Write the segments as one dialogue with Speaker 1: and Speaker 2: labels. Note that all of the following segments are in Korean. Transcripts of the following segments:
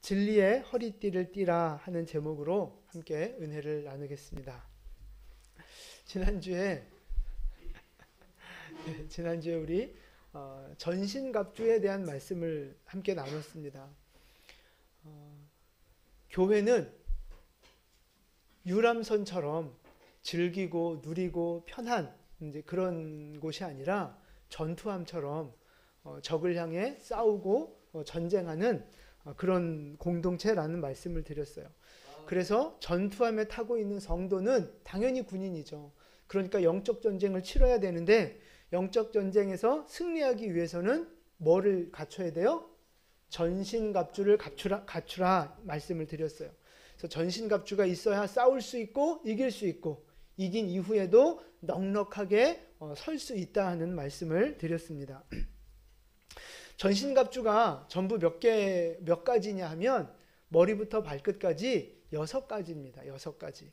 Speaker 1: 진리의 허리띠를 띠라 하는 제목으로 함께 은혜를 나누겠습니다. 지난주에 우리 전신갑주에 대한 말씀을 함께 나눴습니다. 교회는 유람선처럼 즐기고 누리고 편한 이제 그런 곳이 아니라 전투함처럼 적을 향해 싸우고 전쟁하는 그런 공동체라는 말씀을 드렸어요. 그래서 전투함에 타고 있는 성도는 당연히 군인이죠. 그러니까 영적 전쟁을 치러야 되는데 영적 전쟁에서 승리하기 위해서는 뭐를 갖춰야 돼요? 전신갑주를 갖추라 말씀을 드렸어요. 그래서 전신갑주가 있어야 싸울 수 있고 이길 수 있고 이긴 이후에도 넉넉하게 설 수 있다 하는 말씀을 드렸습니다. 전신갑주가 전부 몇 가지냐 하면 머리부터 발끝까지 6가지입니다. 6가지.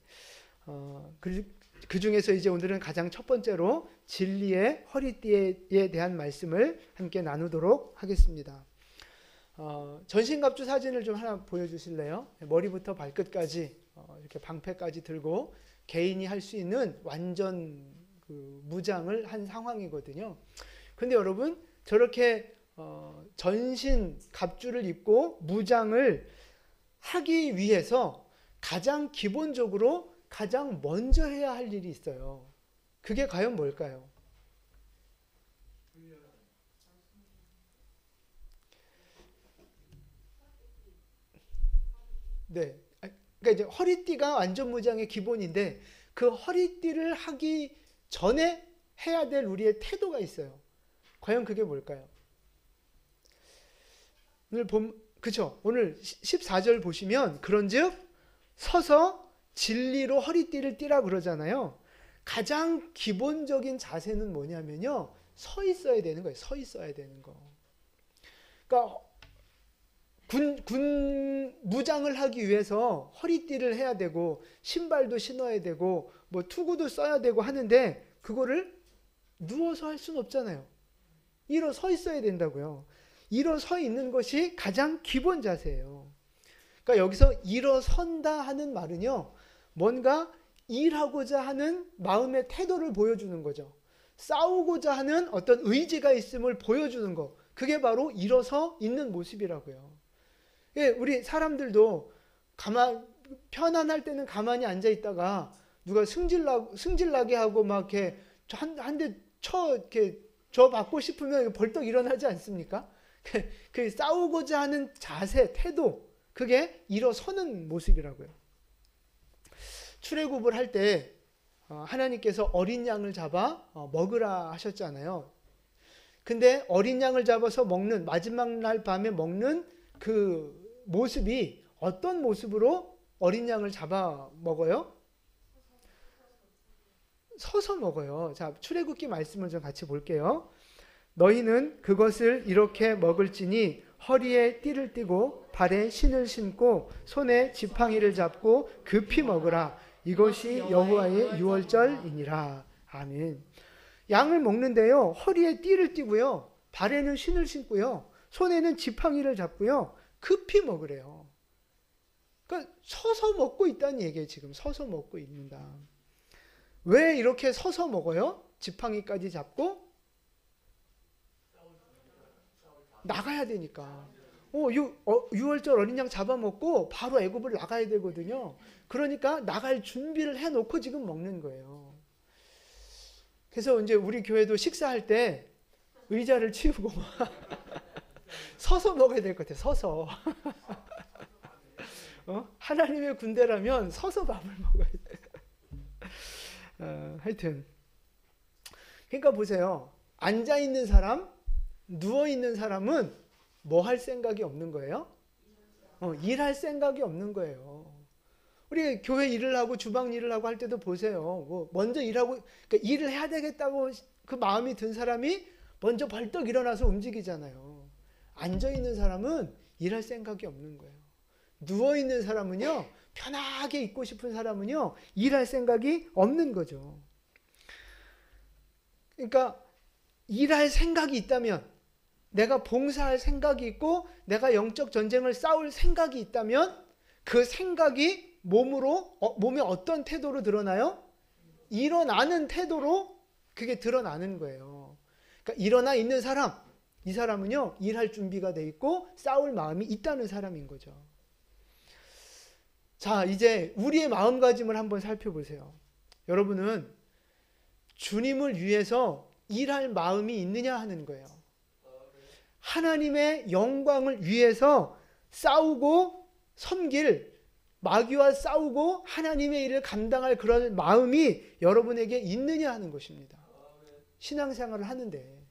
Speaker 1: 그 중에서 이제 오늘은 가장 첫 번째로 진리의 허리띠에 대한 말씀을 함께 나누도록 하겠습니다. 전신갑주 사진을 좀 하나 보여주실래요? 머리부터 발끝까지 이렇게 방패까지 들고 개인이 할 수 있는 완전 무장을 한 상황이거든요. 근데 여러분 저렇게 전신 갑주를 입고 무장을 하기 위해서 가장 기본적으로 가장 먼저 해야 할 일이 있어요. 그게 과연 뭘까요? 네. 그러니까 이제 허리띠가 완전 무장의 기본인데 그 허리띠를 하기 전에 해야 될 우리의 태도가 있어요. 과연 그게 뭘까요? 오늘 14절 보시면 그런즉 서서 진리로 허리띠를 띠라 그러잖아요. 가장 기본적인 자세는 뭐냐면요. 서 있어야 되는 거예요. 서 있어야 되는 거. 그러니까 군 무장을 하기 위해서 허리띠를 해야 되고 신발도 신어야 되고 뭐 투구도 써야 되고 하는데 그거를 누워서 할 수는 없잖아요. 일어서 있어야 된다고요. 일어서 있는 것이 가장 기본 자세예요. 그러니까 여기서 일어선다 하는 말은요. 뭔가 일하고자 하는 마음의 태도를 보여주는 거죠. 싸우고자 하는 어떤 의지가 있음을 보여주는 거. 그게 바로 일어서 있는 모습이라고요. 예, 우리 사람들도 편안할 때는 가만히 앉아 있다가 누가 승질나게 하고 막 이렇게 한 대 저 받고 싶으면 벌떡 일어나지 않습니까? 그 싸우고자 하는 자세, 태도, 그게 일어서는 모습이라고요. 출애굽을 할 때 하나님께서 어린 양을 잡아 먹으라 하셨잖아요. 근데 어린 양을 잡아서 먹는 마지막 날 밤에 먹는 그 모습이 어떤 모습으로 어린 양을 잡아 먹어요? 서서 먹어요. 자, 출애굽기 말씀을 좀 같이 볼게요. 너희는 그것을 이렇게 먹을지니 허리에 띠를 띠고 발에 신을 신고 손에 지팡이를 잡고 급히 먹으라. 이것이 여호와의 유월절이니라. 아멘. 양을 먹는데요. 허리에 띠를 띠고요. 발에는 신을 신고요. 손에는 지팡이를 잡고요. 급히 먹으래요. 그러니까 서서 먹고 있다는 얘기예요. 지금 서서 먹고 있는다. 왜 이렇게 서서 먹어요? 지팡이까지 잡고 나가야 되니까. 유월절 어린 양 잡아먹고 바로 애굽을 나가야 되거든요. 그러니까 나갈 준비를 해놓고 지금 먹는 거예요. 그래서 이제 우리 교회도 식사할 때 의자를 치우고 서서 먹어야 될 것 같아요. 서서. 하나님의 군대라면 서서 밥을 먹어야 돼. 하여튼 그러니까 보세요. 앉아있는 사람, 누워있는 사람은 뭐 할 생각이 없는 거예요? 일할 생각이 없는 거예요. 우리 교회 일을 하고 주방 일을 하고 할 때도 보세요. 먼저 일하고 그러니까 일을 해야 되겠다고 그 마음이 든 사람이 먼저 벌떡 일어나서 움직이잖아요. 앉아있는 사람은 일할 생각이 없는 거예요. 누워있는 사람은요. 편하게 있고 싶은 사람은요. 일할 생각이 없는 거죠. 그러니까 일할 생각이 있다면 내가 봉사할 생각이 있고 내가 영적 전쟁을 싸울 생각이 있다면 그 생각이 몸에 어떤 태도로 드러나요? 일어나는 태도로 그게 드러나는 거예요. 그러니까 일어나 있는 사람, 이 사람은요 일할 준비가 돼 있고 싸울 마음이 있다는 사람인 거죠. 자, 이제 우리의 마음가짐을 한번 살펴보세요. 여러분은 주님을 위해서 일할 마음이 있느냐 하는 거예요. 하나님의 영광을 위해서 싸우고 섬길, 마귀와 싸우고 하나님의 일을 감당할 그런 마음이 여러분에게 있느냐 하는 것입니다. 신앙생활을 하는데.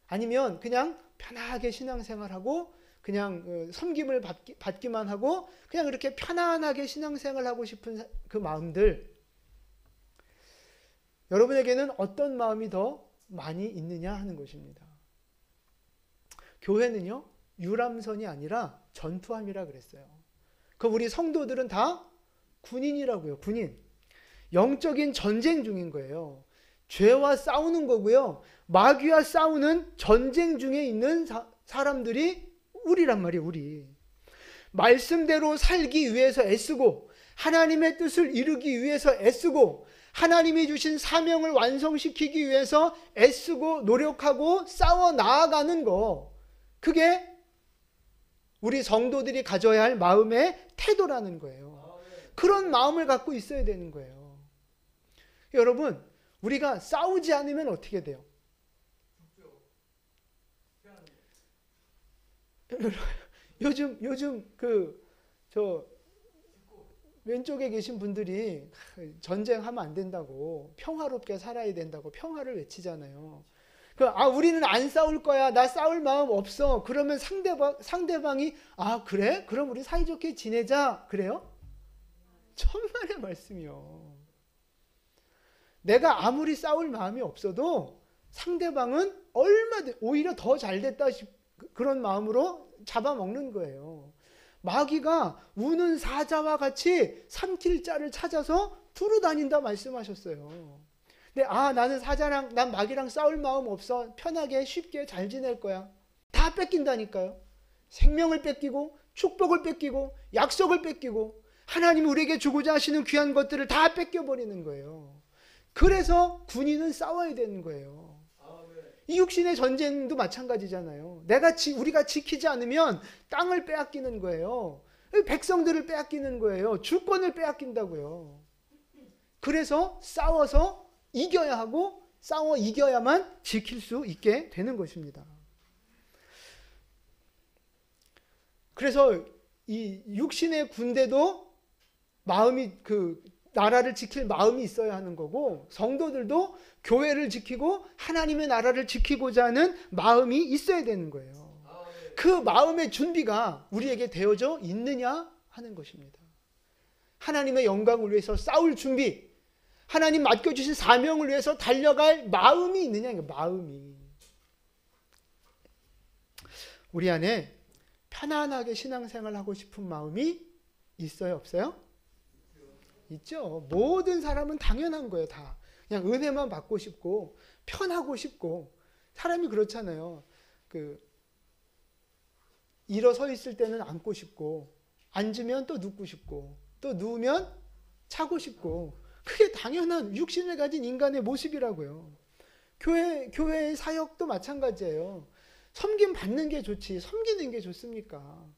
Speaker 1: 아니면 그냥 편하게 신앙생활하고 그냥 섬김을 받기만 하고 그냥 이렇게 편안하게 신앙생활하고 싶은 그 마음들, 여러분에게는 어떤 마음이 더 많이 있느냐 하는 것입니다. 교회는요 유람선이 아니라 전투함이라 그랬어요. 그럼 우리 성도들은 다 군인이라고요. 군인. 영적인 전쟁 중인 거예요. 죄와 싸우는 거고요. 마귀와 싸우는 전쟁 중에 있는 사람들이 우리란 말이에요. 우리. 말씀대로 살기 위해서 애쓰고 하나님의 뜻을 이루기 위해서 애쓰고 하나님이 주신 사명을 완성시키기 위해서 애쓰고 노력하고 싸워 나아가는 거, 그게 우리 성도들이 가져야 할 마음의 태도라는 거예요. 그런 마음을 갖고 있어야 되는 거예요. 여러분, 우리가 싸우지 않으면 어떻게 돼요? 요즘 저 왼쪽에 계신 분들이 전쟁하면 안 된다고, 평화롭게 살아야 된다고 평화를 외치잖아요. 우리는 안 싸울 거야. 나 싸울 마음 없어. 그러면 상대방이 그래? 그럼 우리 사이좋게 지내자. 그래요? 천만의 말씀이요. 내가 아무리 싸울 마음이 없어도 상대방은 얼마든 오히려 더 잘됐다 그런 마음으로 잡아먹는 거예요. 마귀가 우는 사자와 같이 삼킬 자를 찾아서 두루 다닌다 말씀하셨어요. 근데 난 마귀랑 싸울 마음 없어. 편하게 쉽게 잘 지낼 거야. 다 뺏긴다니까요. 생명을 뺏기고 축복을 뺏기고 약속을 뺏기고 하나님이 우리에게 주고자 하시는 귀한 것들을 다 뺏겨버리는 거예요. 그래서 군인은 싸워야 되는 거예요. 이 육신의 전쟁도 마찬가지잖아요. 우리가 지키지 않으면 땅을 빼앗기는 거예요. 백성들을 빼앗기는 거예요. 주권을 빼앗긴다고요. 그래서 싸워서 이겨야 하고 싸워 이겨야만 지킬 수 있게 되는 것입니다. 그래서 이 육신의 군대도 나라를 지킬 마음이 있어야 하는 거고, 성도들도 교회를 지키고 하나님의 나라를 지키고자 하는 마음이 있어야 되는 거예요. 그 마음의 준비가 우리에게 되어져 있느냐 하는 것입니다. 하나님의 영광을 위해서 싸울 준비, 하나님 맡겨주신 사명을 위해서 달려갈 마음이 있느냐, 마음이. 우리 안에 편안하게 신앙생활 하고 싶은 마음이 있어요, 없어요? 있죠. 모든 사람은 당연한 거예요. 다 그냥 은혜만 받고 싶고 편하고 싶고. 사람이 그렇잖아요. 일어서 있을 때는 앉고 싶고, 앉으면 또 눕고 싶고, 또 누우면 자고 싶고. 그게 당연한 육신을 가진 인간의 모습이라고요. 교회의 사역도 마찬가지예요. 섬김 받는 게 좋지 섬기는 게 좋습니까?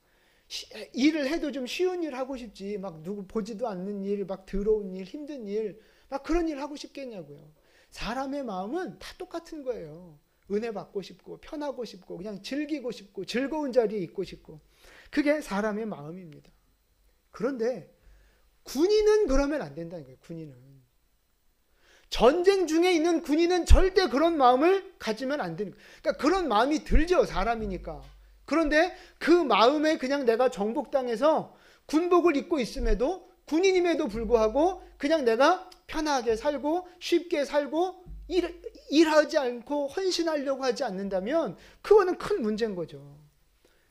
Speaker 1: 일을 해도 좀 쉬운 일 하고 싶지, 막 누구 보지도 않는 일, 막 더러운 일, 힘든 일, 막 그런 일 하고 싶겠냐고요. 사람의 마음은 다 똑같은 거예요. 은혜 받고 싶고 편하고 싶고 그냥 즐기고 싶고 즐거운 자리에 있고 싶고. 그게 사람의 마음입니다. 그런데 군인은 그러면 안 된다는 거예요. 군인은. 전쟁 중에 있는 군인은 절대 그런 마음을 가지면 안 되는 거예요. 그러니까 그런 마음이 들죠. 사람이니까. 그런데 그 마음에 그냥 내가 정복당해서 군복을 입고 있음에도, 군인임에도 불구하고 그냥 내가 편하게 살고 쉽게 살고 일하지 않고 헌신하려고 하지 않는다면 그거는 큰 문제인 거죠.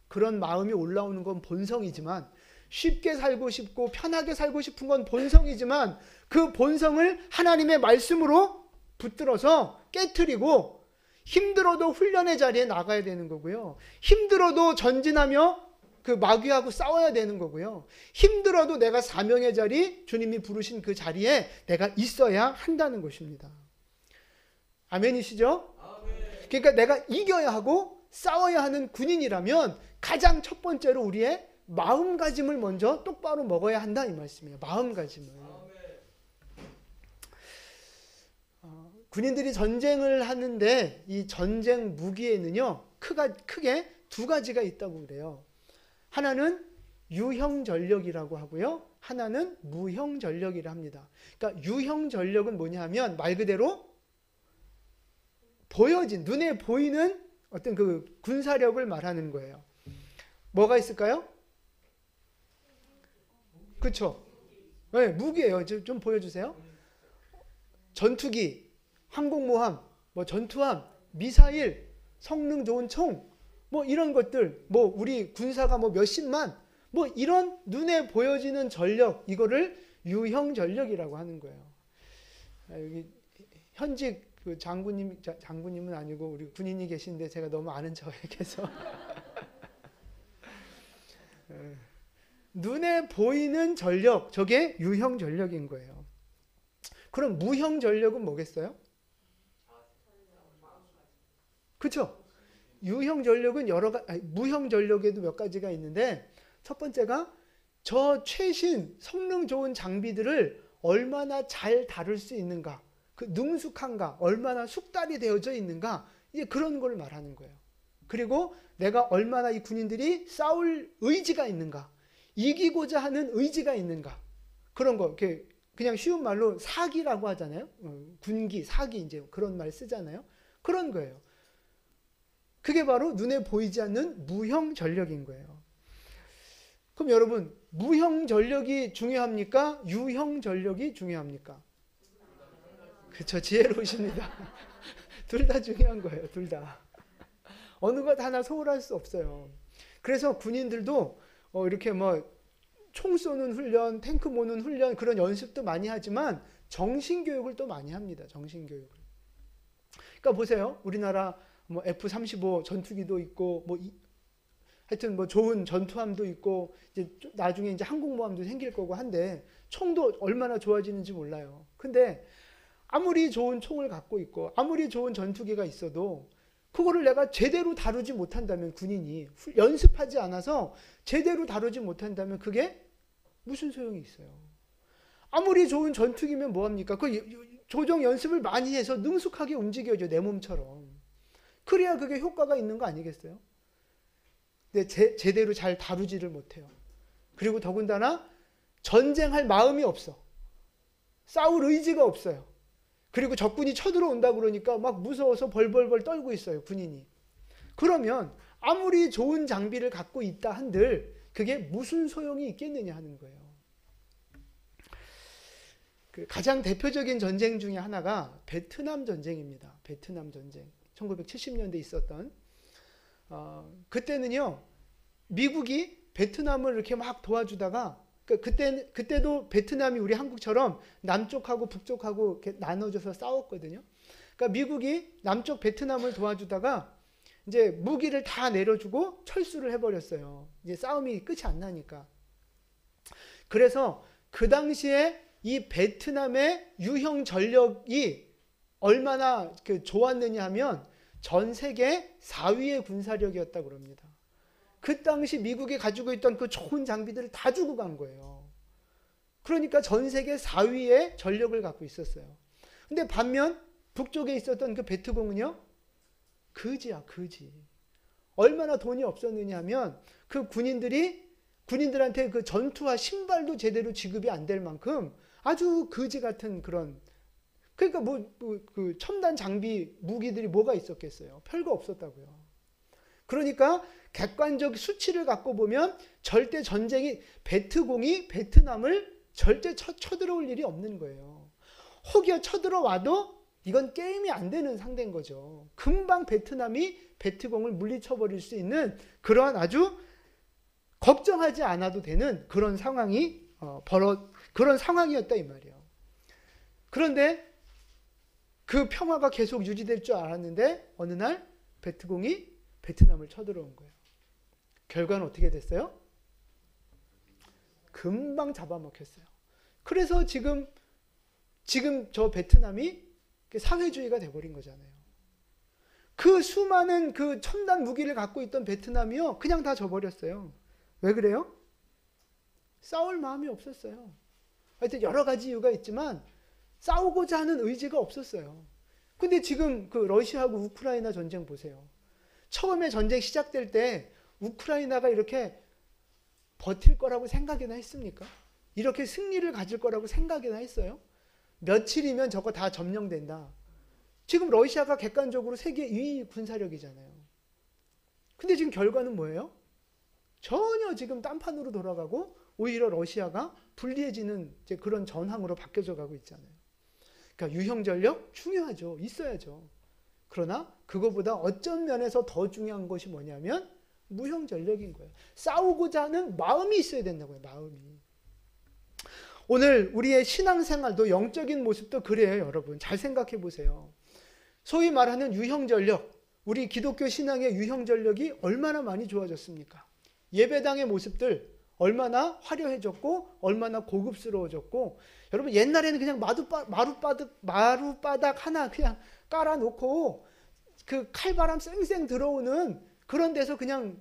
Speaker 1: 그런 마음이 올라오는 건 본성이지만, 쉽게 살고 싶고 편하게 살고 싶은 건 본성이지만, 그 본성을 하나님의 말씀으로 붙들어서 깨트리고 힘들어도 훈련의 자리에 나가야 되는 거고요. 힘들어도 전진하며 그 마귀하고 싸워야 되는 거고요. 힘들어도 내가 사명의 자리, 주님이 부르신 그 자리에 내가 있어야 한다는 것입니다. 아멘이시죠? 그러니까 내가 이겨야 하고 싸워야 하는 군인이라면 가장 첫 번째로 우리의 마음가짐을 먼저 똑바로 먹어야 한다 이 말씀이에요. 마음가짐을. 군인들이 전쟁을 하는데 이 전쟁 무기에는요 크게 두 가지가 있다고 그래요. 하나는 유형전력이라고 하고요. 하나는 무형전력이라 합니다. 그러니까 유형전력은 뭐냐 하면 말 그대로 보여진, 눈에 보이는 어떤 그 군사력을 말하는 거예요. 뭐가 있을까요? 그렇죠? 네, 무기예요. 좀 보여주세요. 전투기, 항공모함, 뭐 전투함, 미사일, 성능 좋은 총, 뭐 이런 것들, 뭐 우리 군사가 뭐 몇십만, 뭐 이런 눈에 보여지는 전력, 이거를 유형 전력이라고 하는 거예요. 여기 현직 그 장군님은 아니고 우리 군인이 계신데 제가 너무 아는 척해서 눈에 보이는 전력, 저게 유형 전력인 거예요. 그럼 무형 전력은 뭐겠어요? 그렇죠? 유형 전력은 무형 전력에도 몇 가지가 있는데 첫 번째가 저 최신 성능 좋은 장비들을 얼마나 잘 다룰 수 있는가, 그 능숙한가, 얼마나 숙달이 되어져 있는가, 이제 그런 걸 말하는 거예요. 그리고 내가 얼마나 이 군인들이 싸울 의지가 있는가, 이기고자 하는 의지가 있는가, 그런 거. 그냥 쉬운 말로 사기라고 하잖아요. 군기, 사기, 이제 그런 말 쓰잖아요. 그런 거예요. 그게 바로 눈에 보이지 않는 무형 전력인 거예요. 그럼 여러분, 무형 전력이 중요합니까? 유형 전력이 중요합니까? 그렇죠. 지혜로우십니다. 둘 다 중요한 거예요. 둘 다. 어느 것 하나 소홀할 수 없어요. 그래서 군인들도 이렇게 뭐 총 쏘는 훈련, 탱크 모는 훈련, 그런 연습도 많이 하지만 정신교육을 또 많이 합니다. 정신교육을. 그러니까 보세요. 우리나라 뭐 F-35 전투기도 있고, 뭐 하여튼 뭐 좋은 전투함도 있고, 이제 나중에 이제 항공모함도 생길 거고 한데 총도 얼마나 좋아지는지 몰라요. 근데 아무리 좋은 총을 갖고 있고 아무리 좋은 전투기가 있어도 그거를 내가 제대로 다루지 못한다면, 군인이 연습하지 않아서 제대로 다루지 못한다면 그게 무슨 소용이 있어요. 아무리 좋은 전투기면 뭐합니까? 그 조정 연습을 많이 해서 능숙하게 움직여줘, 내 몸처럼. 그래야 그게 효과가 있는 거 아니겠어요? 근데 제대로 잘 다루지를 못해요. 그리고 더군다나 전쟁할 마음이 없어. 싸울 의지가 없어요. 그리고 적군이 쳐들어온다 그러니까 막 무서워서 벌벌벌 떨고 있어요, 군인이. 그러면 아무리 좋은 장비를 갖고 있다 한들 그게 무슨 소용이 있겠느냐 하는 거예요. 그 가장 대표적인 전쟁 중에 하나가 베트남 전쟁입니다. 베트남 전쟁. 1970년대에 있었던. 그때는요, 미국이 베트남을 이렇게 막 도와주다가, 그때도 베트남이 우리 한국처럼 남쪽하고 북쪽하고 이렇게 나눠져서 싸웠거든요. 그러니까 미국이 남쪽 베트남을 도와주다가 이제 무기를 다 내려주고 철수를 해버렸어요. 이제 싸움이 끝이 안 나니까. 그래서 그 당시에 이 베트남의 유형 전력이 얼마나 좋았느냐 하면 전 세계 4위의 군사력이었다고 그럽니다. 그 당시 미국이 가지고 있던 그 좋은 장비들을 다 주고 간 거예요. 그러니까 전 세계 4위의 전력을 갖고 있었어요. 근데 반면 북쪽에 있었던 그 베트공은요, 거지야, 거지. 얼마나 돈이 없었느냐 하면 그 군인들한테 그 전투화 신발도 제대로 지급이 안 될 만큼 아주 거지 같은 그런, 그러니까 그 첨단 장비 무기들이 뭐가 있었겠어요? 별거 없었다고요. 그러니까 객관적 수치를 갖고 보면 절대 전쟁이, 베트공이 베트남을 절대 쳐들어올 일이 없는 거예요. 혹여 쳐들어와도 이건 게임이 안 되는 상대인 거죠. 금방 베트남이 베트공을 물리쳐버릴 수 있는 그러한 아주 걱정하지 않아도 되는 그런 상황이 그런 상황이었다 이 말이에요. 그런데 그 평화가 계속 유지될 줄 알았는데 어느 날 베트공이 베트남을 쳐들어온 거예요. 결과는 어떻게 됐어요? 금방 잡아먹혔어요. 그래서 지금 저 베트남이 사회주의가 돼버린 거잖아요. 그 수많은 그 첨단 무기를 갖고 있던 베트남이요, 그냥 다 져버렸어요. 왜 그래요? 싸울 마음이 없었어요. 하여튼 여러 가지 이유가 있지만 싸우고자 하는 의지가 없었어요. 근데 지금 그 러시아하고 우크라이나 전쟁 보세요. 처음에 전쟁 시작될 때 우크라이나가 이렇게 버틸 거라고 생각이나 했습니까? 이렇게 승리를 가질 거라고 생각이나 했어요? 며칠이면 저거 다 점령된다. 지금 러시아가 객관적으로 세계 2위 군사력이잖아요. 근데 지금 결과는 뭐예요? 전혀 지금 딴판으로 돌아가고 오히려 러시아가 불리해지는 이제 그런 전황으로 바뀌어져 가고 있잖아요. 그러니까 유형전력 중요하죠. 있어야죠. 그러나 그거보다 어쩐 면에서 더 중요한 것이 뭐냐면 무형전력인 거예요. 싸우고자 하는 마음이 있어야 된다고요. 마음이. 오늘 우리의 신앙생활도 영적인 모습도 그래요. 여러분 잘 생각해 보세요. 소위 말하는 유형전력, 우리 기독교 신앙의 유형전력이 얼마나 많이 좋아졌습니까? 예배당의 모습들 얼마나 화려해졌고 얼마나 고급스러워졌고, 여러분 옛날에는 그냥 마룻바닥 하나 그냥 깔아놓고 그 칼바람 쌩쌩 들어오는 그런 데서 그냥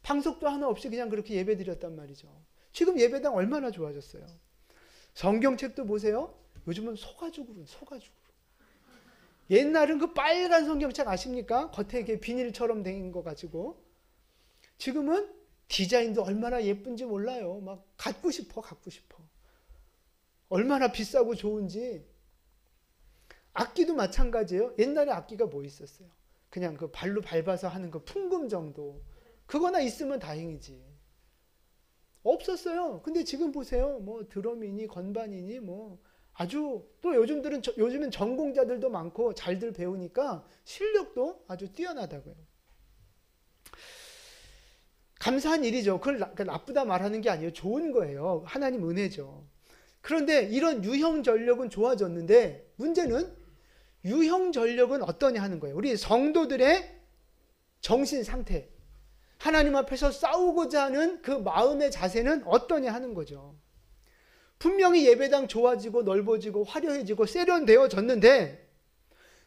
Speaker 1: 방석도 하나 없이 그냥 그렇게 예배 드렸단 말이죠. 지금 예배당 얼마나 좋아졌어요. 성경책도 보세요. 요즘은 소가죽으로. 옛날은 그 빨간 성경책 아십니까? 겉에 이게 비닐처럼 된 거 가지고. 지금은 디자인도 얼마나 예쁜지 몰라요. 막 갖고 싶어. 얼마나 비싸고 좋은지. 악기도 마찬가지예요. 옛날에 악기가 뭐 있었어요? 그냥 그 발로 밟아서 하는 그 풍금 정도. 그거나 있으면 다행이지. 없었어요. 근데 지금 보세요. 뭐 드럼이니 건반이니 뭐 아주, 또 요즘은 전공자들도 많고 잘들 배우니까 실력도 아주 뛰어나다고요. 감사한 일이죠. 그걸 나쁘다 말하는 게 아니에요. 좋은 거예요. 하나님 은혜죠. 그런데 이런 유형전력은 좋아졌는데 문제는 유형전력은 어떠냐 하는 거예요. 우리 성도들의 정신 상태, 하나님 앞에서 싸우고자 하는 그 마음의 자세는 어떠냐 하는 거죠. 분명히 예배당 좋아지고 넓어지고 화려해지고 세련되어졌는데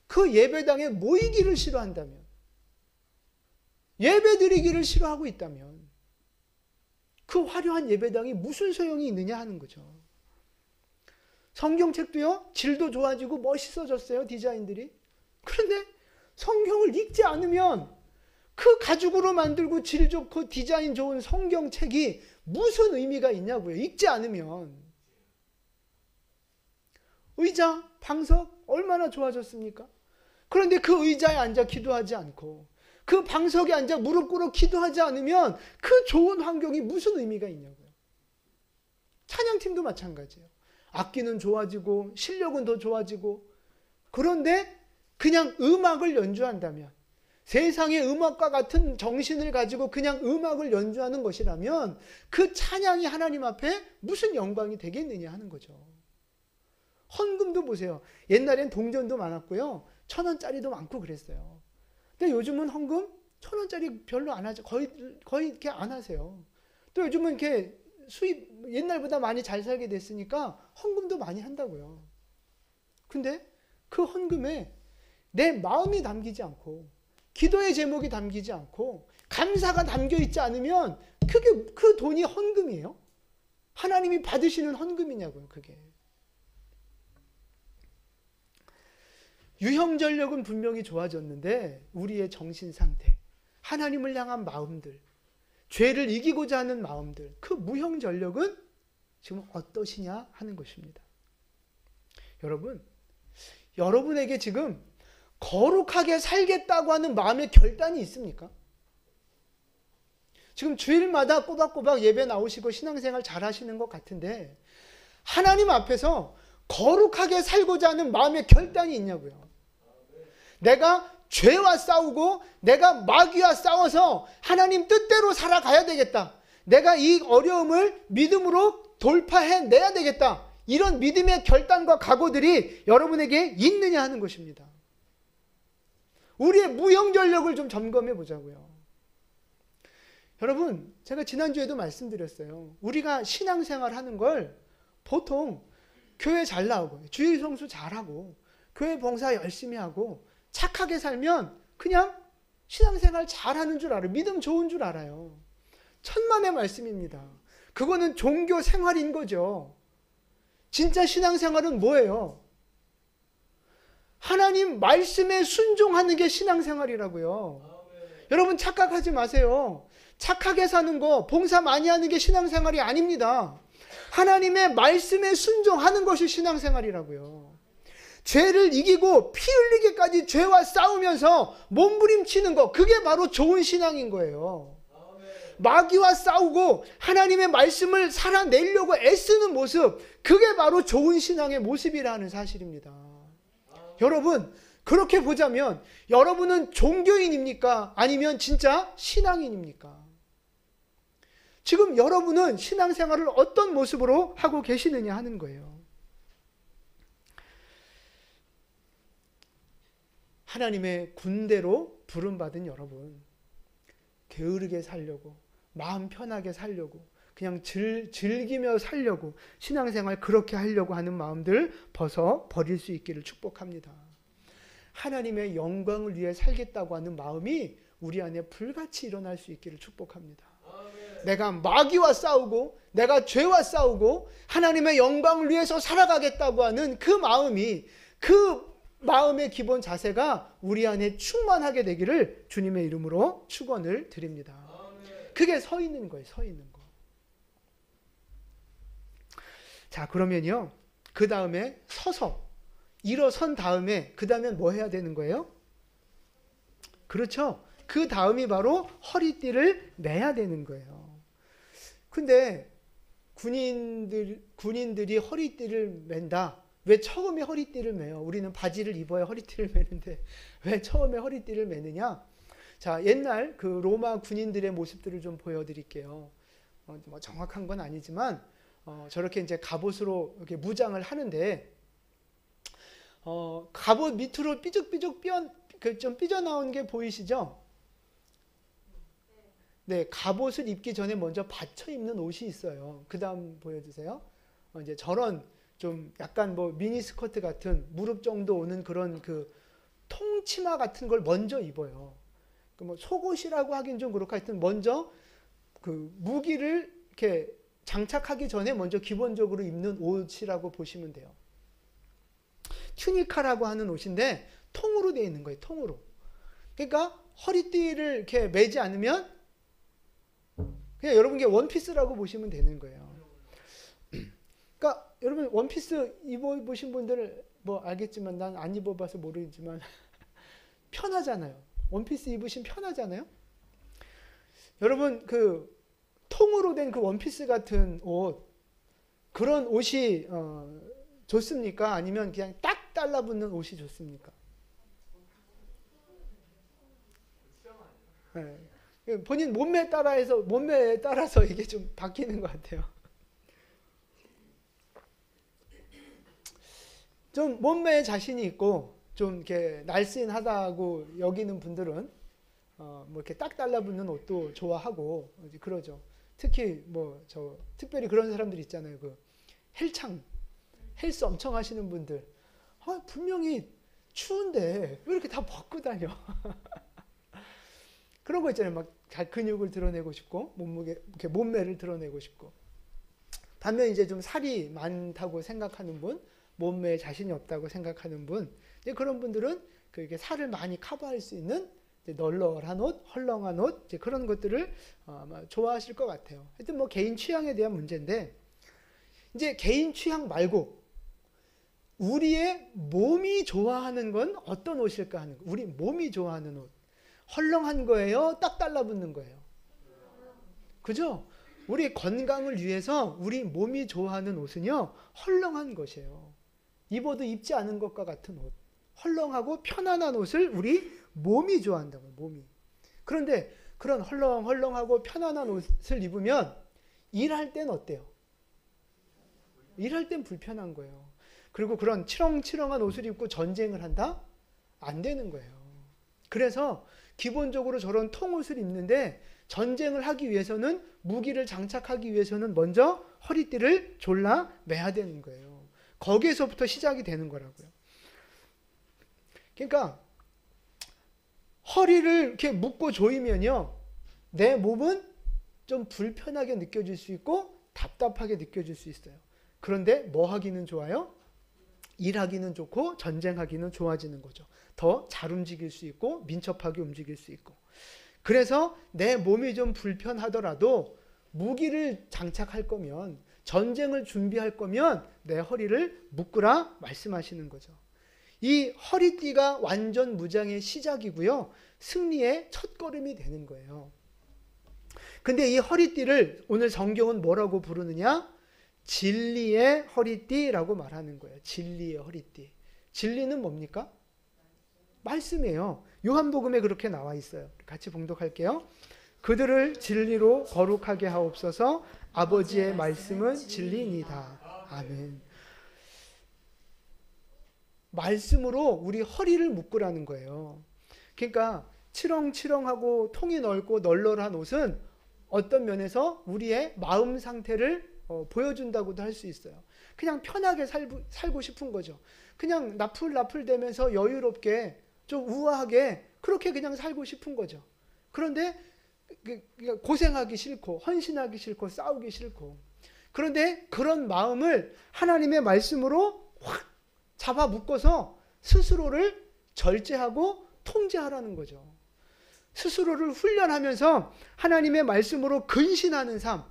Speaker 1: 그 예배당에 모이기를 싫어한다면, 예배드리기를 싫어하고 있다면 그 화려한 예배당이 무슨 소용이 있느냐 하는 거죠. 성경책도요, 질도 좋아지고 멋있어졌어요, 디자인들이. 그런데 성경을 읽지 않으면 그 가죽으로 만들고 질 좋고 디자인 좋은 성경책이 무슨 의미가 있냐고요. 읽지 않으면. 의자, 방석 얼마나 좋아졌습니까? 그런데 그 의자에 앉아 기도하지 않고 그 방석에 앉아 무릎 꿇어 기도하지 않으면 그 좋은 환경이 무슨 의미가 있냐고요. 찬양팀도 마찬가지예요. 악기는 좋아지고 실력은 더 좋아지고, 그런데 그냥 음악을 연주한다면, 세상의 음악과 같은 정신을 가지고 그냥 음악을 연주하는 것이라면 그 찬양이 하나님 앞에 무슨 영광이 되겠느냐 하는 거죠. 헌금도 보세요. 옛날엔 동전도 많았고요. 1,000원짜리도 많고 그랬어요. 근데 요즘은 헌금 1,000원짜리 별로 안 하죠. 거의 이렇게 안 하세요. 또 요즘은 이렇게 수입 옛날보다 많이 잘 살게 됐으니까 헌금도 많이 한다고요. 근데 그 헌금에 내 마음이 담기지 않고 기도의 제목이 담기지 않고 감사가 담겨 있지 않으면 그 돈이 헌금이에요? 하나님이 받으시는 헌금이냐고요, 그게. 유형전력은 분명히 좋아졌는데 우리의 정신 상태, 하나님을 향한 마음들, 죄를 이기고자 하는 마음들, 그 무형전력은 지금 어떠시냐 하는 것입니다. 여러분에게 지금 거룩하게 살겠다고 하는 마음의 결단이 있습니까? 지금 주일마다 꼬박꼬박 예배 나오시고 신앙생활 잘 하시는 것 같은데 하나님 앞에서 거룩하게 살고자 하는 마음의 결단이 있냐고요. 내가 죄와 싸우고 내가 마귀와 싸워서 하나님 뜻대로 살아가야 되겠다. 내가 이 어려움을 믿음으로 돌파해내야 되겠다. 이런 믿음의 결단과 각오들이 여러분에게 있느냐 하는 것입니다. 우리의 무용전력을 좀 점검해 보자고요. 여러분, 제가 지난주에도 말씀드렸어요. 우리가 신앙생활 하는 걸 보통 교회 잘 나오고 주일 성수 잘하고 교회 봉사 열심히 하고 착하게 살면 그냥 신앙생활 잘하는 줄 알아요. 믿음 좋은 줄 알아요. 천만의 말씀입니다. 그거는 종교 생활인 거죠. 진짜 신앙생활은 뭐예요? 하나님 말씀에 순종하는 게 신앙생활이라고요. 여러분 착각하지 마세요. 착하게 사는 거, 봉사 많이 하는 게 신앙생활이 아닙니다. 하나님의 말씀에 순종하는 것이 신앙생활이라고요. 죄를 이기고 피 흘리기까지 죄와 싸우면서 몸부림치는 거, 그게 바로 좋은 신앙인 거예요. 마귀와 싸우고 하나님의 말씀을 살아내려고 애쓰는 모습, 그게 바로 좋은 신앙의 모습이라는 사실입니다. 여러분, 그렇게 보자면 여러분은 종교인입니까? 아니면 진짜 신앙인입니까? 지금 여러분은 신앙생활을 어떤 모습으로 하고 계시느냐 하는 거예요. 하나님의 군대로 부름받은 여러분, 게으르게 살려고, 마음 편하게 살려고, 그냥 즐기며 살려고, 신앙생활 그렇게 하려고 하는 마음들 버릴 수 있기를 축복합니다. 하나님의 영광을 위해 살겠다고 하는 마음이 우리 안에 불같이 일어날 수 있기를 축복합니다. 내가 마귀와 싸우고 내가 죄와 싸우고 하나님의 영광을 위해서 살아가겠다고 하는 그 마음이, 그 마음의 기본 자세가 우리 안에 충만하게 되기를 주님의 이름으로 축원을 드립니다. 그게 서 있는 거예요. 서 있는 거. 자, 그러면요, 그 다음에 서서 일어선 다음에 그 다음에 뭐 해야 되는 거예요? 그렇죠. 그 다음이 바로 허리띠를 매야 되는 거예요. 근데 군인들이 허리띠를 맨다. 왜 처음에 허리띠를 매요? 우리는 바지를 입어야 허리띠를 매는데 왜 처음에 허리띠를 매느냐? 자, 옛날 그 로마 군인들의 모습들을 좀 보여드릴게요. 뭐 정확한 건 아니지만 저렇게 이제 갑옷으로 이렇게 무장을 하는데 갑옷 밑으로 삐죽삐죽 좀 삐져나온 게 보이시죠? 네, 갑옷을 입기 전에 먼저 받쳐 입는 옷이 있어요. 그 다음 보여주세요. 이제 저런 좀 약간 뭐 미니스커트 같은 무릎 정도 오는 그런 그 통치마 같은 걸 먼저 입어요. 그 뭐 속옷이라고 하긴 좀 그렇고 하여튼 먼저 그 무기를 이렇게 장착하기 전에 먼저 기본적으로 입는 옷이라고 보시면 돼요. 튜니카라고 하는 옷인데 통으로 되어 있는 거예요. 통으로. 그러니까 허리띠를 이렇게 매지 않으면 그냥 여러분께 원피스라고 보시면 되는 거예요. 그러니까 여러분 원피스 입어보신 분들 뭐 알겠지만 난 안 입어봐서 모르지만 편하잖아요. 원피스 입으시면 편하잖아요. 여러분 그 통으로 된 그 원피스 같은 옷, 그런 옷이 좋습니까? 아니면 그냥 딱 달라붙는 옷이 좋습니까? 네. 본인 몸매에 따라서 이게 좀 바뀌는 것 같아요. 좀 몸매에 자신이 있고 좀 이렇게 날씬하다고 여기는 분들은 뭐 이렇게 딱 달라붙는 옷도 좋아하고 그러죠. 특히 뭐 특별히 그런 사람들 있잖아요. 그 헬스 엄청 하시는 분들, 분명히 추운데 왜 이렇게 다 벗고 다녀? 그런 거 있잖아요. 막 근육을 드러내고 싶고 이렇게 몸매를 드러내고 싶고. 반면 이제 좀 살이 많다고 생각하는 분, 몸매에 자신이 없다고 생각하는 분, 이제 그런 분들은 이렇게 살을 많이 커버할 수 있는 널널한 옷, 헐렁한 옷, 이제 그런 것들을 아마 좋아하실 것 같아요. 하여튼 뭐 개인 취향에 대한 문제인데, 이제 개인 취향 말고 우리의 몸이 좋아하는 건 어떤 옷일까 하는 거. 우리 몸이 좋아하는 옷. 헐렁한 거예요? 딱 달라붙는 거예요? 그죠? 우리 건강을 위해서 우리 몸이 좋아하는 옷은요, 헐렁한 것이에요. 입어도 입지 않은 것과 같은 옷. 헐렁하고 편안한 옷을 우리 몸이 좋아한다고요, 몸이. 그런데 그런 헐렁하고 편안한 옷을 입으면 일할 땐 어때요? 일할 땐 불편한 거예요. 그리고 그런 치렁치렁한 옷을 입고 전쟁을 한다? 안 되는 거예요. 그래서 기본적으로 저런 통옷을 입는데 전쟁을 하기 위해서는 무기를 장착하기 위해서는 먼저 허리띠를 졸라 매야 되는 거예요. 거기에서부터 시작이 되는 거라고요. 그러니까 허리를 이렇게 묶고 조이면요. 내 몸은 좀 불편하게 느껴질 수 있고 답답하게 느껴질 수 있어요. 그런데 뭐 하기는 좋아요? 일하기는 좋고 전쟁하기는 좋아지는 거죠. 더 잘 움직일 수 있고 민첩하게 움직일 수 있고. 그래서 내 몸이 좀 불편하더라도 무기를 장착할 거면 전쟁을 준비할 거면 내 허리를 묶으라 말씀하시는 거죠. 이 허리띠가 완전 무장의 시작이고요. 승리의 첫걸음이 되는 거예요. 근데 이 허리띠를 오늘 성경은 뭐라고 부르느냐? 진리의 허리띠라고 말하는 거예요. 진리의 허리띠. 진리는 뭡니까? 말씀이에요. 요한복음에 그렇게 나와 있어요. 같이 봉독할게요. 그들을 진리로 거룩하게 하옵소서. 아버지의 말씀은 진리니이다. 아멘. 말씀으로 우리 허리를 묶으라는 거예요. 그러니까 치렁치렁하고 통이 넓고 널널한 옷은 어떤 면에서 우리의 마음 상태를 보여준다고도 할 수 있어요. 그냥 편하게 살고 싶은 거죠. 그냥 나풀나풀대면서 여유롭게 좀 우아하게 그렇게 그냥 살고 싶은 거죠. 그런데 고생하기 싫고 헌신하기 싫고 싸우기 싫고, 그런데 그런 마음을 하나님의 말씀으로 확 잡아 묶어서 스스로를 절제하고 통제하라는 거죠. 스스로를 훈련하면서 하나님의 말씀으로 근신하는 삶,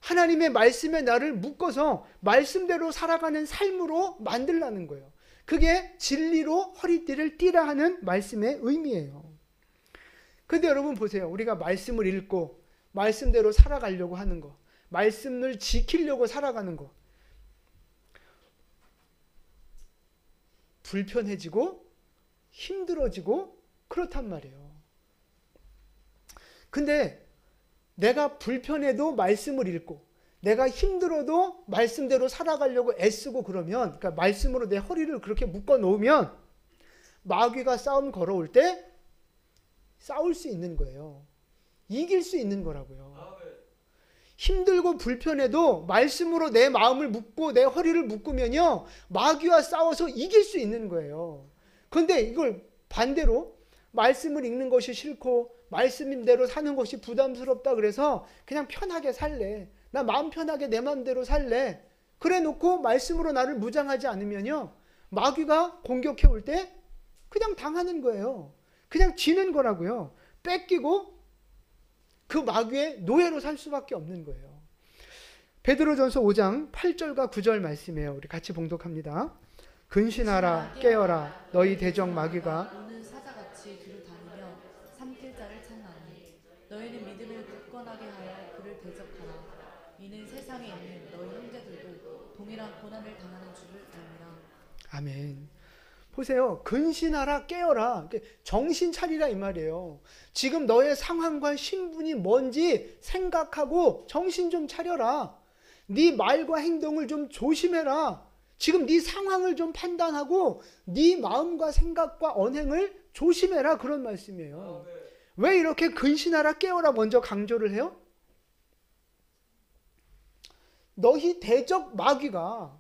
Speaker 1: 하나님의 말씀에 나를 묶어서 말씀대로 살아가는 삶으로 만들라는 거예요. 그게 진리로 허리띠를 띠라 하는 말씀의 의미예요. 근데 여러분 보세요. 우리가 말씀을 읽고 말씀대로 살아가려고 하는 거, 말씀을 지키려고 살아가는 거, 불편해지고 힘들어지고 그렇단 말이에요. 근데 내가 불편해도 말씀을 읽고 내가 힘들어도 말씀대로 살아가려고 애쓰고 그러면, 그러니까 말씀으로 내 허리를 그렇게 묶어 놓으면 마귀가 싸움 걸어올 때 싸울 수 있는 거예요. 이길 수 있는 거라고요. 힘들고 불편해도 말씀으로 내 마음을 묶고 내 허리를 묶으면요, 마귀와 싸워서 이길 수 있는 거예요. 그런데 이걸 반대로 말씀을 읽는 것이 싫고 말씀대로 사는 것이 부담스럽다 그래서 그냥 편하게 살래, 나 마음 편하게 내 마음대로 살래, 그래 놓고 말씀으로 나를 무장하지 않으면요, 마귀가 공격해 올 때 그냥 당하는 거예요. 그냥 지는 거라고요. 뺏기고 그 마귀의 노예로 살 수밖에 없는 거예요. 베드로전서 5장 8절과 9절 말씀이에요. 우리 같이 봉독합니다. 근신하라 깨어라 너희 대적 마귀가
Speaker 2: 오는 사자같이 뒤로 다니며 삼킬 자를 찾나니 너희는 믿음을 굳건하게 하여 그를 대적하라. 이는 세상에 있는 너희 형제들도 동일한 고난을 당하는 줄을 알미라.
Speaker 1: 아멘. 보세요. 근신하라 깨어라, 정신 차리라 이 말이에요. 지금 너의 상황과 신분이 뭔지 생각하고 정신 좀 차려라. 네 말과 행동을 좀 조심해라. 지금 네 상황을 좀 판단하고 네 마음과 생각과 언행을 조심해라, 그런 말씀이에요. 왜 이렇게 근신하라 깨어라 먼저 강조를 해요? 너희 대적 마귀가,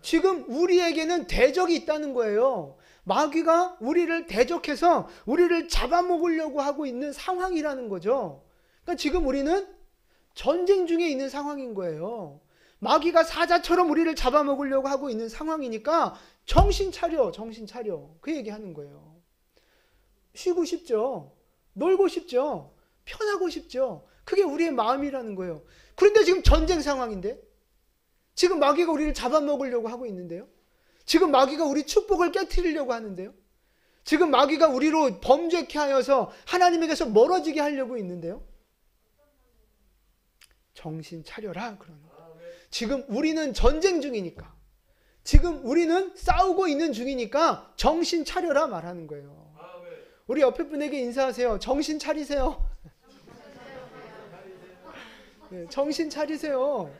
Speaker 1: 지금 우리에게는 대적이 있다는 거예요. 마귀가 우리를 대적해서 우리를 잡아먹으려고 하고 있는 상황이라는 거죠. 그러니까 지금 우리는 전쟁 중에 있는 상황인 거예요. 마귀가 사자처럼 우리를 잡아먹으려고 하고 있는 상황이니까 정신 차려, 정신 차려. 그 얘기하는 거예요. 쉬고 싶죠. 놀고 싶죠. 편하고 싶죠. 그게 우리의 마음이라는 거예요. 그런데 지금 전쟁 상황인데, 지금 마귀가 우리를 잡아먹으려고 하고 있는데요. 지금 마귀가 우리 축복을 깨트리려고 하는데요. 지금 마귀가 우리로 범죄케 하여서 하나님에게서 멀어지게 하려고 있는데요. 정신 차려라 그러는 거예요. 지금 우리는 전쟁 중이니까, 지금 우리는 싸우고 있는 중이니까 정신 차려라 말하는 거예요. 우리 옆에 분에게 인사하세요. 정신 차리세요. 네, 정신 차리세요.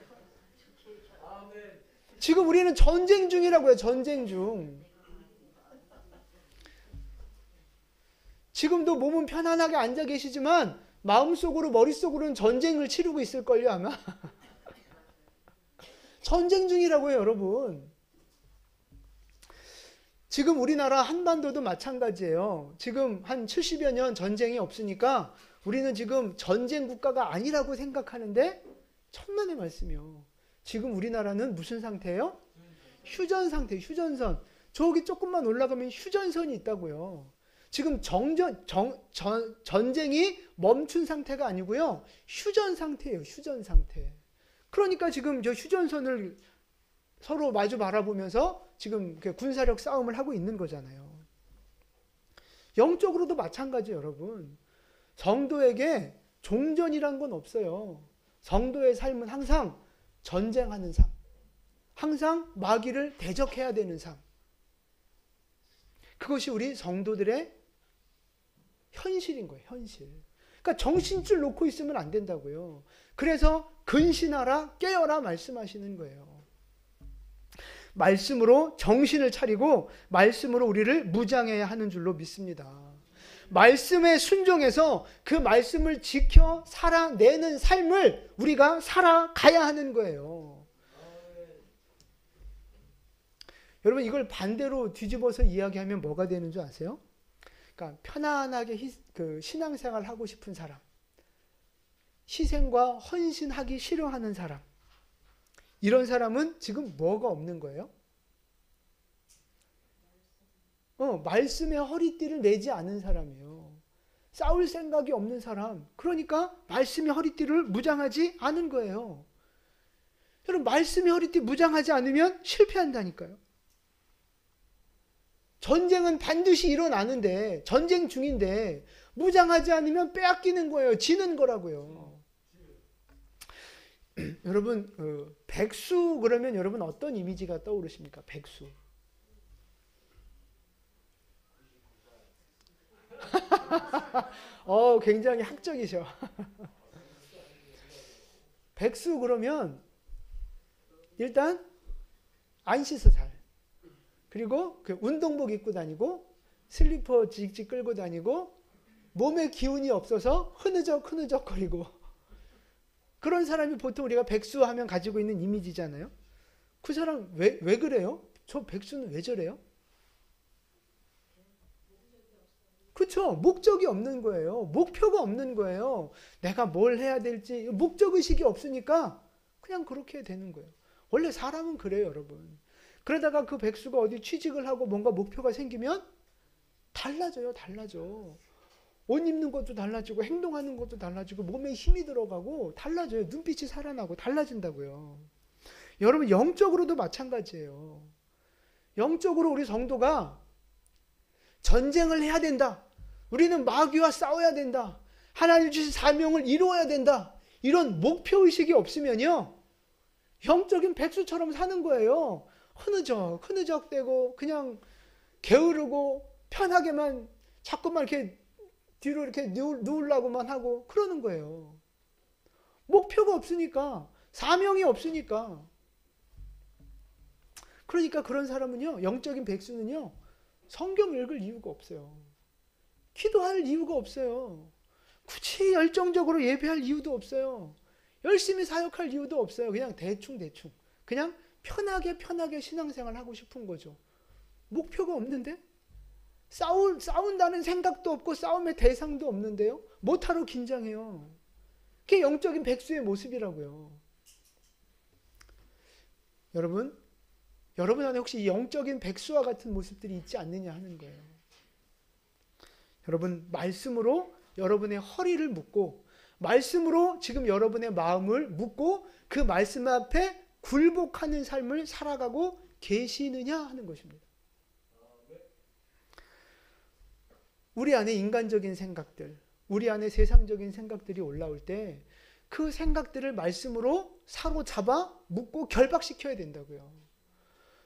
Speaker 1: 지금 우리는 전쟁 중이라고요. 전쟁 중. 지금도 몸은 편안하게 앉아 계시지만 마음속으로 머릿속으로는 전쟁을 치르고 있을걸요 아마. 전쟁 중이라고요 여러분. 지금 우리나라 한반도도 마찬가지예요. 지금 한 70여 년 전쟁이 없으니까 우리는 지금 전쟁 국가가 아니라고 생각하는데 천만의 말씀이요. 지금 우리나라는 무슨 상태예요? 휴전 상태, 휴전선. 저기 조금만 올라가면 휴전선이 있다고요. 지금 전쟁이 멈춘 상태가 아니고요. 휴전 상태예요. 휴전 상태. 그러니까 지금 저 휴전선을 서로 마주 바라보면서 지금 군사력 싸움을 하고 있는 거잖아요. 영적으로도 마찬가지예요, 여러분. 성도에게 종전이란 건 없어요. 성도의 삶은 항상 전쟁하는 삶. 항상 마귀를 대적해야 되는 삶. 그것이 우리 성도들의 현실인 거예요. 현실. 그러니까 정신줄 놓고 있으면 안 된다고요. 그래서 근신하라 깨어라 말씀하시는 거예요. 말씀으로 정신을 차리고 말씀으로 우리를 무장해야 하는 줄로 믿습니다. 말씀에 순종해서 그 말씀을 지켜 살아내는 삶을 우리가 살아가야 하는 거예요. 여러분 이걸 반대로 뒤집어서 이야기하면 뭐가 되는 줄 아세요? 그러니까 편안하게 신앙생활 하고 싶은 사람, 희생과 헌신하기 싫어하는 사람, 이런 사람은 지금 뭐가 없는 거예요? 말씀에 허리띠를 매지 않은 사람이에요. 싸울 생각이 없는 사람. 그러니까 말씀에 허리띠를 무장하지 않은 거예요. 여러분 말씀에 허리띠 무장하지 않으면 실패한다니까요. 전쟁은 반드시 일어나는데 전쟁 중인데 무장하지 않으면 빼앗기는 거예요. 지는 거라고요. 여러분 백수 그러면 여러분 어떤 이미지가 떠오르십니까? 백수. 굉장히 학적이셔. 백수 그러면 일단 안 씻어 잘. 그리고 그 운동복 입고 다니고 슬리퍼 직직 끌고 다니고 몸에 기운이 없어서 흐느적거리고 그런 사람이 보통 우리가 백수하면 가지고 있는 이미지잖아요. 그 사람 왜 그래요? 저 백수는 왜 저래요? 그렇죠. 목적이 없는 거예요. 목표가 없는 거예요. 내가 뭘 해야 될지 목적의식이 없으니까 그냥 그렇게 되는 거예요. 원래 사람은 그래요, 여러분. 그러다가 그 백수가 어디 취직을 하고 뭔가 목표가 생기면 달라져요. 옷 입는 것도 달라지고 행동하는 것도 달라지고 몸에 힘이 들어가고 달라져요. 눈빛이 살아나고 달라진다고요. 여러분 영적으로도 마찬가지예요. 영적으로 우리 성도가 전쟁을 해야 된다. 우리는 마귀와 싸워야 된다. 하나님 주신 사명을 이루어야 된다. 이런 목표의식이 없으면요. 영적인 백수처럼 사는 거예요. 흐느적대고 그냥 게으르고 편하게만 자꾸만 이렇게 뒤로 이렇게 누우려고만 하고 그러는 거예요. 목표가 없으니까, 사명이 없으니까. 그러니까 그런 사람은요, 영적인 백수는요, 성경 읽을 이유가 없어요. 기도할 이유가 없어요. 굳이 열정적으로 예배할 이유도 없어요. 열심히 사역할 이유도 없어요. 그냥 대충. 그냥 편하게 신앙생활 하고 싶은 거죠. 목표가 없는데? 싸운다는 생각도 없고 싸움의 대상도 없는데요. 못하러 긴장해요. 그게 영적인 백수의 모습이라고요. 여러분 안에 혹시 이 영적인 백수와 같은 모습들이 있지 않느냐 하는 거예요. 여러분 말씀으로 여러분의 허리를 묶고 말씀으로 지금 여러분의 마음을 묶고 그 말씀 앞에 굴복하는 삶을 살아가고 계시느냐 하는 것입니다. 우리 안에 인간적인 생각들, 우리 안에 세상적인 생각들이 올라올 때 그 생각들을 말씀으로 사로잡아 묶고 결박시켜야 된다고요.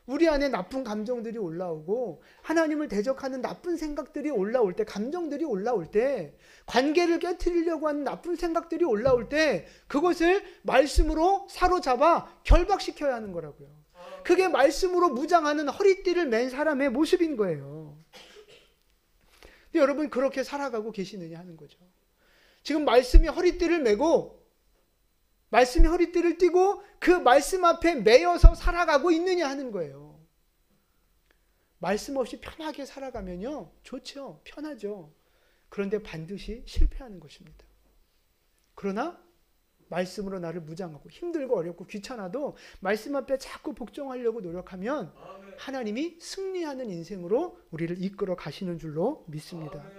Speaker 1: 우리 안에 나쁜 감정들이 올라오고 하나님을 대적하는 나쁜 생각들이 올라올 때, 감정들이 올라올 때, 관계를 깨트리려고 하는 나쁜 생각들이 올라올 때 그것을 말씀으로 사로잡아 결박시켜야 하는 거라고요. 그게 말씀으로 무장하는 허리띠를 맨 사람의 모습인 거예요. 근데 여러분 그렇게 살아가고 계시느냐 하는 거죠. 지금 말씀이 허리띠를 메고 말씀이 허리띠를 띠고 그 말씀 앞에 매여서 살아가고 있느냐 하는 거예요. 말씀 없이 편하게 살아가면요, 좋죠. 편하죠. 그런데 반드시 실패하는 것입니다. 그러나 말씀으로 나를 무장하고 힘들고 어렵고 귀찮아도 말씀 앞에 자꾸 복종하려고 노력하면 하나님이 승리하는 인생으로 우리를 이끌어 가시는 줄로 믿습니다.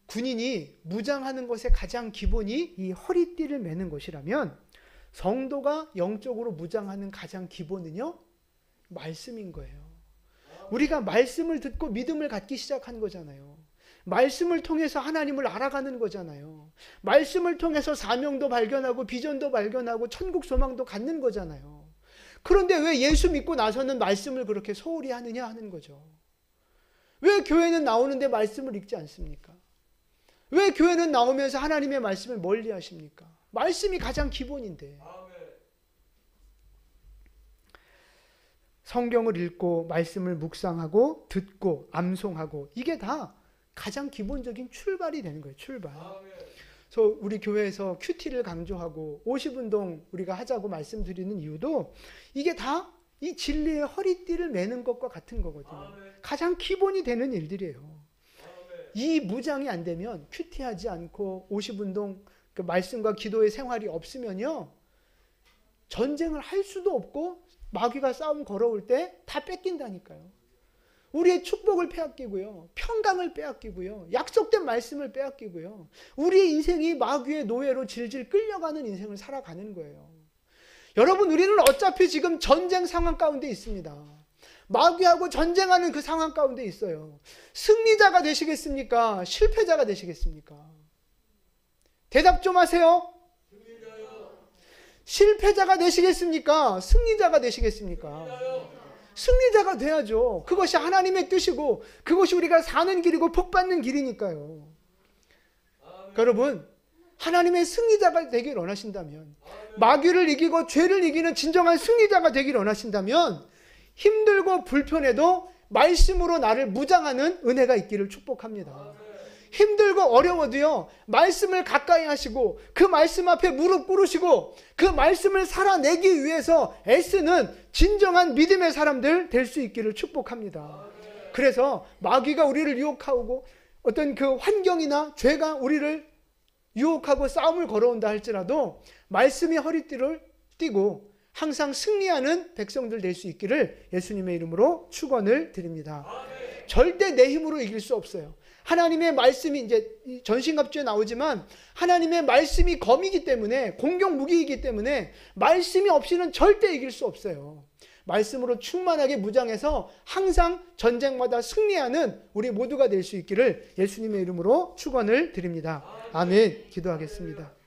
Speaker 1: 군인이 무장하는 것의 가장 기본이 이 허리띠를 매는 것이라면 성도가 영적으로 무장하는 가장 기본은요, 말씀인 거예요. 우리가 말씀을 듣고 믿음을 갖기 시작한 거잖아요. 말씀을 통해서 하나님을 알아가는 거잖아요. 말씀을 통해서 사명도 발견하고 비전도 발견하고 천국 소망도 갖는 거잖아요. 그런데 왜 예수 믿고 나서는 말씀을 그렇게 소홀히 하느냐 하는 거죠. 왜 교회는 나오는데 말씀을 읽지 않습니까? 왜 교회는 나오면서 하나님의 말씀을 멀리 하십니까? 말씀이 가장 기본인데. 성경을 읽고 말씀을 묵상하고 듣고 암송하고 이게 다 가장 기본적인 출발이 되는 거예요. 출발. 그래서 우리 교회에서 큐티를 강조하고 50운동 우리가 하자고 말씀드리는 이유도 이게 다 이 진리의 허리띠를 매는 것과 같은 거거든요. 가장 기본이 되는 일들이에요. 이 무장이 안 되면 큐티하지 않고 50운동 그 말씀과 기도의 생활이 없으면요, 전쟁을 할 수도 없고 마귀가 싸움 걸어올 때 다 뺏긴다니까요. 우리의 축복을 빼앗기고요. 평강을 빼앗기고요. 약속된 말씀을 빼앗기고요. 우리의 인생이 마귀의 노예로 질질 끌려가는 인생을 살아가는 거예요. 여러분, 우리는 어차피 지금 전쟁 상황 가운데 있습니다. 마귀하고 전쟁하는 그 상황 가운데 있어요. 승리자가 되시겠습니까? 실패자가 되시겠습니까? 대답 좀 하세요. 실패자가 되시겠습니까? 승리자가 되시겠습니까? 승리자가 돼야죠. 그것이 하나님의 뜻이고 그것이 우리가 사는 길이고 복받는 길이니까요. 여러분, 하나님의 승리자가 되길 원하신다면, 마귀를 이기고 죄를 이기는 진정한 승리자가 되길 원하신다면 힘들고 불편해도 말씀으로 나를 무장하는 은혜가 있기를 축복합니다. 힘들고 어려워도요, 말씀을 가까이 하시고 그 말씀 앞에 무릎 꿇으시고 그 말씀을 살아내기 위해서 애쓰는 진정한 믿음의 사람들 될 수 있기를 축복합니다. 그래서 마귀가 우리를 유혹하고 어떤 그 환경이나 죄가 우리를 유혹하고 싸움을 걸어온다 할지라도 말씀이 허리띠를 띠고 항상 승리하는 백성들 될 수 있기를 예수님의 이름으로 축원을 드립니다. 절대 내 힘으로 이길 수 없어요. 하나님의 말씀이 이제 전신갑주에 나오지만 하나님의 말씀이 검이기 때문에, 공격 무기이기 때문에 말씀이 없이는 절대 이길 수 없어요. 말씀으로 충만하게 무장해서 항상 전쟁마다 승리하는 우리 모두가 될 수 있기를 예수님의 이름으로 축원을 드립니다. 아멘. 기도하겠습니다.